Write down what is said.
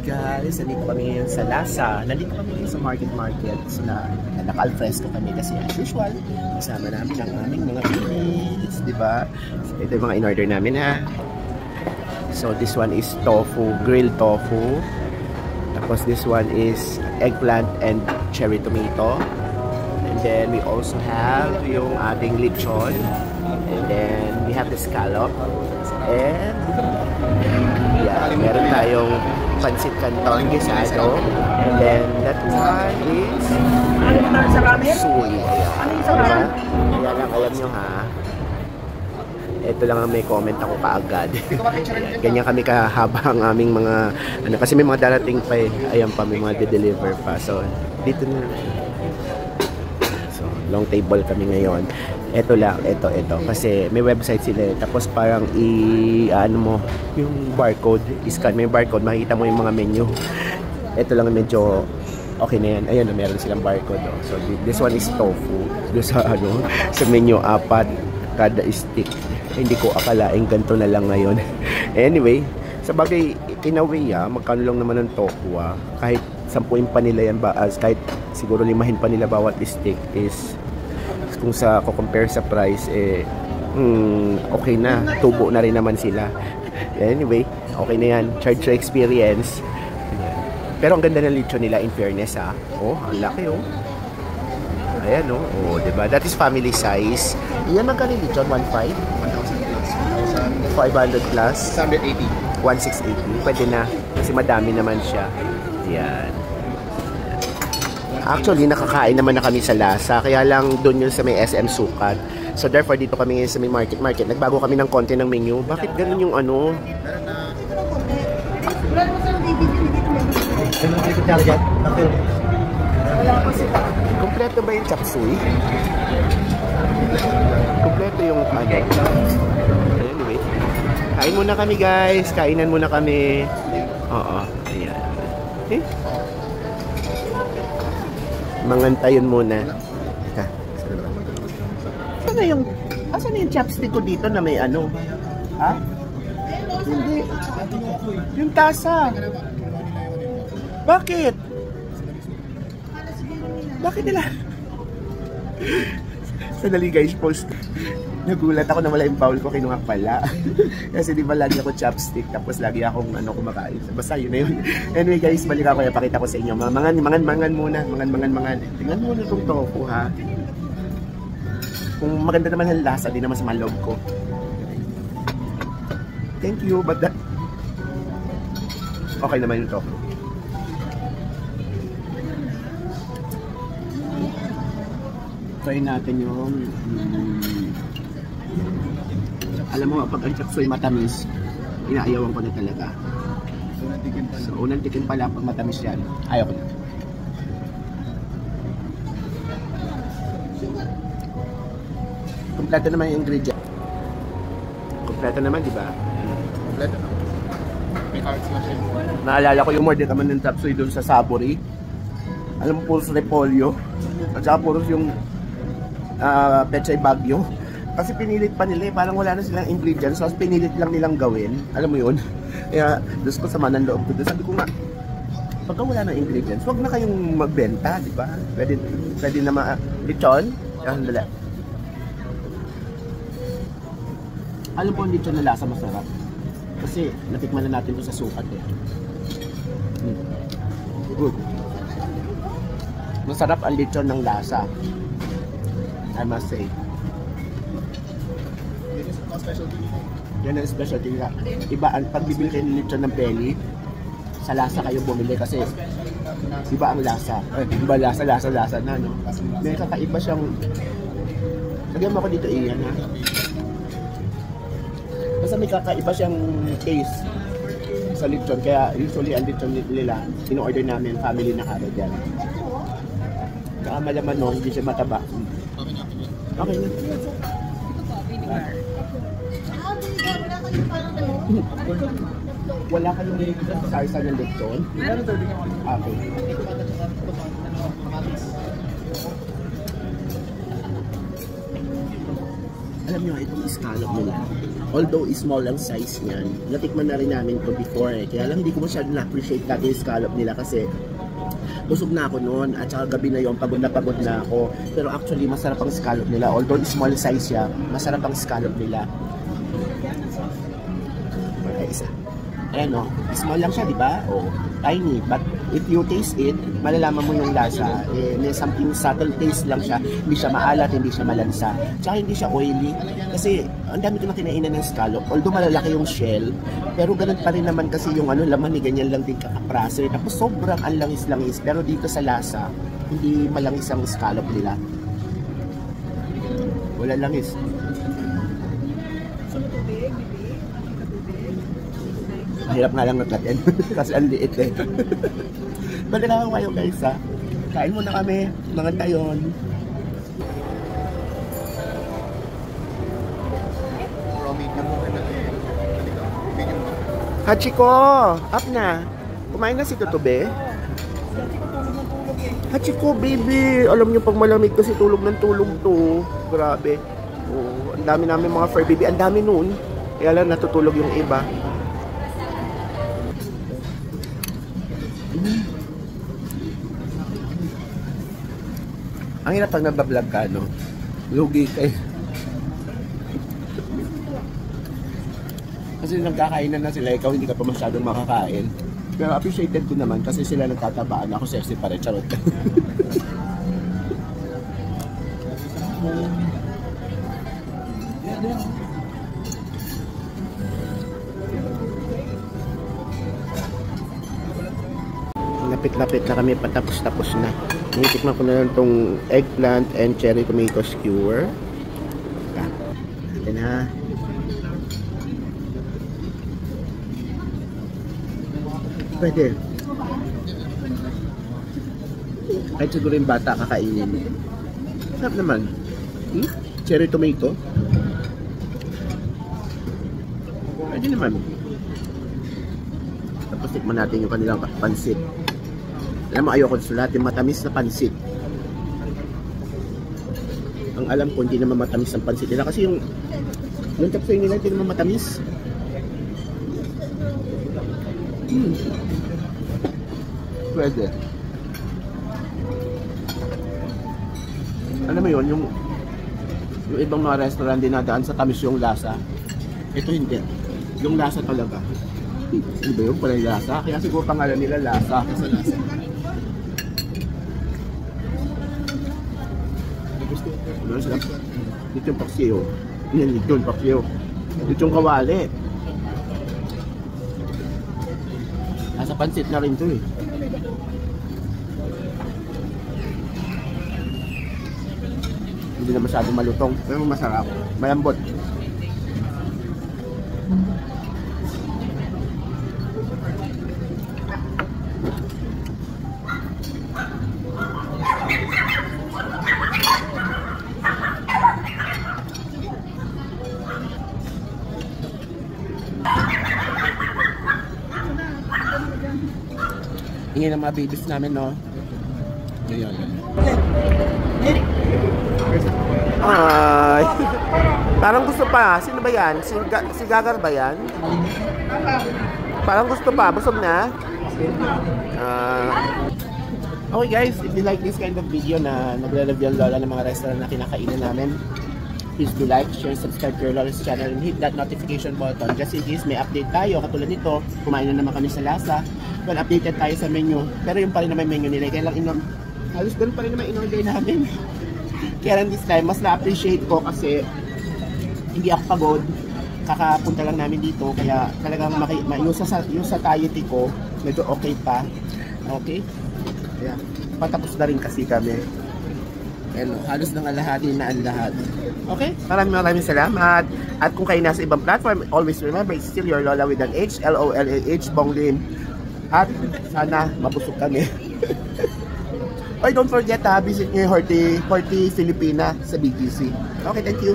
guys, nandito kami ngayon sa Lasa. Nandito kami ngayon sa market so naka-alfresco kami kasi as usual kasama namin ang aming mga babies, diba? So, ito yung mga in-order namin ha. So this one is tofu, grilled tofu. Tapos this one is eggplant and cherry tomato. And then we also have yung ating lechon. And then we have the scallop. And yeah, meron tayong pancit canton gisado. And then that one is suy. Ayan. Kaya lang alam nyo ha, ito lang ang may comment ako kaagad. Ganyan kami kahaba ang aming mga ano, kasi may mga darating pa eh. Ayan pa, may mga de-deliver pa. So dito na. So long table kami ngayon. Ito lang, ito. Kasi may website sila. Tapos parang ano mo, yung barcode, scan mo yung barcode, makikita mo yung mga menu. Ito lang medyo okay na yan. Ayun, meron silang barcode. Oh. So this one is tofu. Doon sa ano, sa menu, 4 kada stick. Hindi ko akalain ganito na lang ngayon. Anyway, sa bagay, in a way, magkano lang naman ng tofu, kahit 10 pa nila yan, kahit siguro 5 pa nila bawat stick is, kung sa compare sa price, okay na. Tubo na rin naman sila. Anyway, okay na yan. Charge to experience. Pero ang ganda ng lechon nila, in fairness, oh, ang laki, oh. Ayan, oh. Oh, diba? That is family size. Yan, magkano yung lechon? 1,500? 500 plus? 680. 1,680. Pwede na. Kasi madami naman siya. Yan. Actually, nakakain naman na kami sa Lasa. Kaya lang doon yun sa may SM Sukat. So therefore, dito kami ngayon sa may market. Nagbago kami ng konti ng menu. Bakit ganun yung ano? Kompleto ba yung chop suey? Kompleto yung ano? Anyway, kain muna kami guys. Kainan muna kami. Oo. Ayan. Okay? Mangantayon muna. Asan na yung chopstick ko dito na may ano? Ha? Hindi. Yung tasa. Bakit? Bakit nila? Sandali guys, post. Nagulat ako na wala yung bowl ko, kinuha pala. Kasi di ba lagi ako chopstick, tapos lagi akong kumakain. Basta yun na yun. Anyway guys, balik ako, pakita ko sa inyo. Mangan muna. Tingnan mo na itong tofu ha. Kung maganda naman ang lasa, di naman sa malog ko. Thank you, but that... Okay naman yung tofu. Try natin yung... alam mo, pag ang chapsuy matamis, inaayawan ko na talaga. So, unang tikim pala pag matamis yan, ayaw ko na. Kompleto naman yung ingredient. Kompleto naman, di ba? Kompleto naman. May hearts na siya. Naalala ko yung order naman ng chapsuy doon sa Sabori. Alam mo, puros repolyo. At saka puros yung pechay bagyo. Kasi pinilit pa nila parang wala na silang ingredients, so pinilit lang nilang gawin. Alam mo yun? Kaya doon ko sama ng loob ko doon. Sabi ko nga, pagka wala na ingredients, wag na kayong magbenta, di ba? Pwede na lechon. Dala. Alam po ang lechon na lasa masarap. Kasi natikman na natin ito sa Sukat eh. Good. Masarap ang lechon ng lasa. I must say. Yan ang specialty nila. Iba, pag bibili kayo ng lechon ng belly, sa Lasa kayo bumili kasi iba ang lasa. Iba lasa na, no? May kakaiba siyang... Lagyan mo ako dito iyan, ha? Basta may kakaiba siyang taste sa lechon. Kaya usually ang lechon nila, in-order namin, family na kagad yan. Saka malaman nun, hindi siya mataba. Okay na. Wala ka nung sarsa ng lechon? Okay. Alam nyo, itong scallop nila. Although small ang size niyan, natikman na rin namin to before eh. Kaya lang hindi ko masyado na-appreciate dati yung scallop nila kasi busog na ako noon at saka gabi na yun, pagod na ako. Pero actually, masarap ang scallop nila. Although small size siya, masarap ang scallop nila. Okay, isa. Ayan o, small lang siya, di ba? O, tiny. But if you taste it, malalaman mo yung lasa. Eh, may something subtle taste lang siya. Hindi siya maalat, hindi siya malansa. Tsaka hindi siya oily. Kasi, ang dami ko na kinainan ng scallop. Although malalaki yung shell, pero ganun pa rin naman kasi yung ano, laman ni ganyan lang din kakapraso. Tapos sobrang ang langis-langis. Pero dito sa lasa, hindi malangis ang scallop nila. Wala langis. Mahirap nga lang nagkatin kasi ang liit eh. Balik ako kayo guys ha. Kain muna kami, mga tayon. Hachiko! Up na! Kumain na si Tutube? Hachiko baby! Alam niyo pag malamig kasi tulog ng tulog to. Grabe. Oh, ang dami namin mga fur baby. Ang dami nun. Kaya lang natutulog yung iba. Ang hirap pag nagbablog ka, no? Lugi kayo. Kasi nagkakainan na sila, ikaw hindi ka pa masyadong makakain. Pero appreciated ko naman kasi sila nagtatabaan, ako sexy pa rin, charot. Lapit-lapit na kami, patapos-tapos na. Nitikman ko na lang itong eggplant and cherry tomato skewer. Ayan ha. Pwede. Kahit siguro yung bata kakainin. Sarap naman. Cherry tomato. Pwede naman. Tapos tikman natin yung kanilang pansit. Alam mo, ayoko sulatin matamis na pansit. Ang alam ko, hindi naman matamis ang pansit nila. Kasi yung tapsoy nila, hindi naman matamis. Pwede. Alam mo yun, yung ibang mga restaurant dinadaan sa tamis yung lasa. Ito hindi. Yung lasa talaga. Ano ba yun? Pala yung lasa? Kaya siguro pangalan nila lasa. Kasi lasa. Ano sila? Dito yung paksiyo. Dito yung paksiyo. Dito yung kawali. Nasa pansit na rin ito eh. Hindi na masyadong malutong. Pero masarap. Malambot. Ingin ng mga babies namin, no? Ayan. Ay! Parang gusto pa. Sino ba yan? Si Gagar ba yan? Parang gusto pa. Busog na? Okay guys, if you like this kind of video na nagre-review ang Lola ng mga restaurant na kinakainan namin, please do like, share, subscribe to your Lola's channel and hit that notification button just in case may update tayo. Katulad nito, kumain na naman kami sa Lasa. Well, updated tayo sa menu. Pero yung pa rin naman menu nila. Kaya lang halos ganun pa rin naman in-order namin. Kaya lang this time, mas na-appreciate ko kasi hindi ako pagod. Kakapunta lang namin dito. Kaya talagang yung sa diet ko, medyo okay pa. Okay? Kaya patapos na rin kasi kami. Hello, halos nang alahati na ang lahat. Okay? Maraming salamat. At kung kayo nasa ibang platform, always remember, it's still your Lola with an H, L-O-L-A-H, Bonglin. At sana mabusog kami. Or don't forget visit nyo yung Horty Filipina sa BGC. Okay, thank you.